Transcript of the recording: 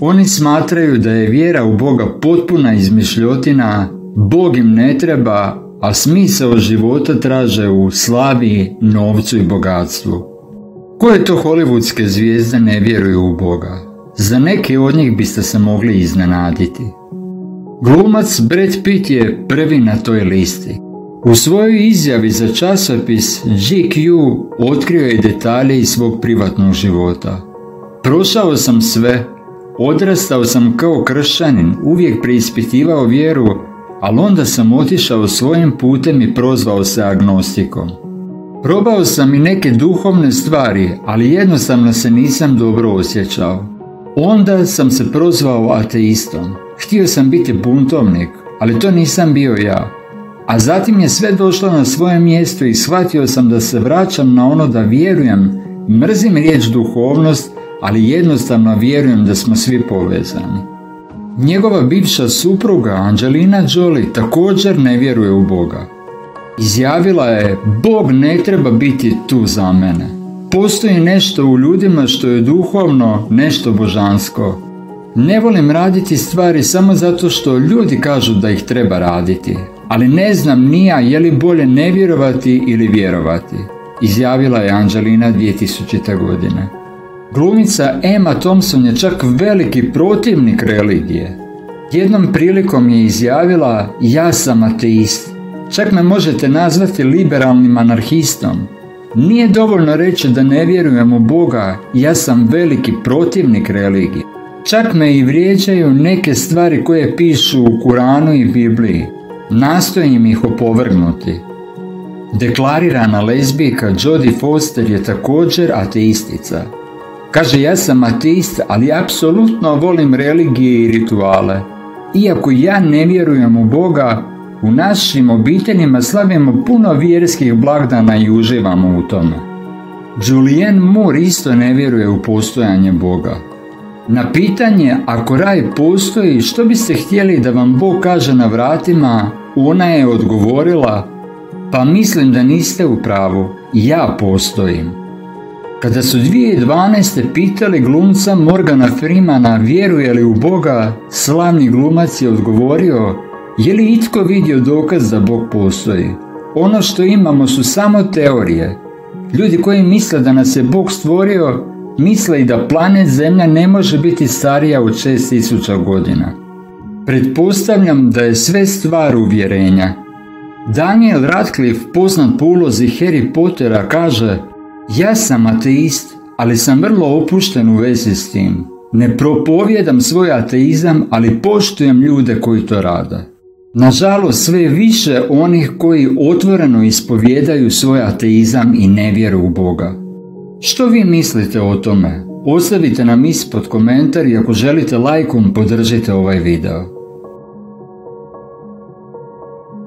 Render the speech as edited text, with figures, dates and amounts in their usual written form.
Oni smatraju da je vjera u Boga potpuna izmišljotina, Bog im ne treba, a smisao života traže u slavi, novcu i bogatstvu. Koje to hollywoodske zvijezde ne vjeruju u Boga? Za neke od njih biste se mogli iznenaditi. Glumac Brad Pitt je prvi na toj listi. U svojoj izjavi za časopis GQ otkrio je detalje iz svog privatnog života. Prošao sam sve, odrastao sam kao kršćanin, uvijek preispitivao vjeru, ali onda sam otišao svojim putem i prozvao se agnostikom. Probao sam i neke duhovne stvari, ali jednostavno se nisam dobro osjećao. Onda sam se prozvao ateistom. Htio sam biti buntovnik, ali to nisam bio ja. A zatim je sve došlo na svoje mjesto i shvatio sam da se vraćam na ono da vjerujem, mrzim riječ duhovnost, ali jednostavno vjerujem da smo svi povezani. Njegova bivša supruga Angelina Jolie također ne vjeruje u Boga. Izjavila je: Bog ne treba biti tu za mene. Postoji nešto u ljudima što je duhovno, nešto božansko. Ne volim raditi stvari samo zato što ljudi kažu da ih treba raditi, ali ne znam ni ja je li bolje ne vjerovati ili vjerovati, izjavila je Angelina 2000. godine. Glumica Emma Thompson je čak veliki protivnik religije. Jednom prilikom je izjavila: ja sam ateist. Čak me možete nazvati liberalnim anarhistom. Nije dovoljno reći da ne vjerujem u Boga, ja sam veliki protivnik religije. Čak me i vrijeđaju neke stvari koje pišu u Kuranu i Bibliji. Nastojim ih opovrgnuti. Deklarirana lezbijka Jodie Foster je također ateistica. Kaže: ja sam ateist, ali apsolutno volim religije i rituale. Iako ja ne vjerujem u Boga, u našim obiteljima slavimo puno vjerskih blagdana i uživamo u tome. Julianne Moore isto ne vjeruje u postojanje Boga. Na pitanje: ako raj postoji, što biste htjeli da vam Bog kaže na vratima, ona je odgovorila: pa mislim da niste u pravu, ja postojim. Kada su 2012. pitali glumca Morgana Freemana vjeruje li u Boga, slavni glumac je odgovorio: je li itko vidio dokaz da Bog postoji? Ono što imamo su samo teorije. Ljudi koji misle da nas je Bog stvorio, misle i da planet Zemlja ne može biti starija od 6000 godina. Pretpostavljam da je sve stvar uvjerenja. Daniel Radcliffe, poznat po ulozi Harry Pottera, kaže: ja sam ateist, ali sam vrlo opušten u vezi s tim. Ne propovijedam svoj ateizam, ali poštujem ljude koji to rade. Nažalost, sve više onih koji otvoreno ispovijedaju svoj ateizam i ne vjeruju u Boga. Što vi mislite o tome? Ostavite nam ispod komentar i ako želite lajkom podržite ovaj video.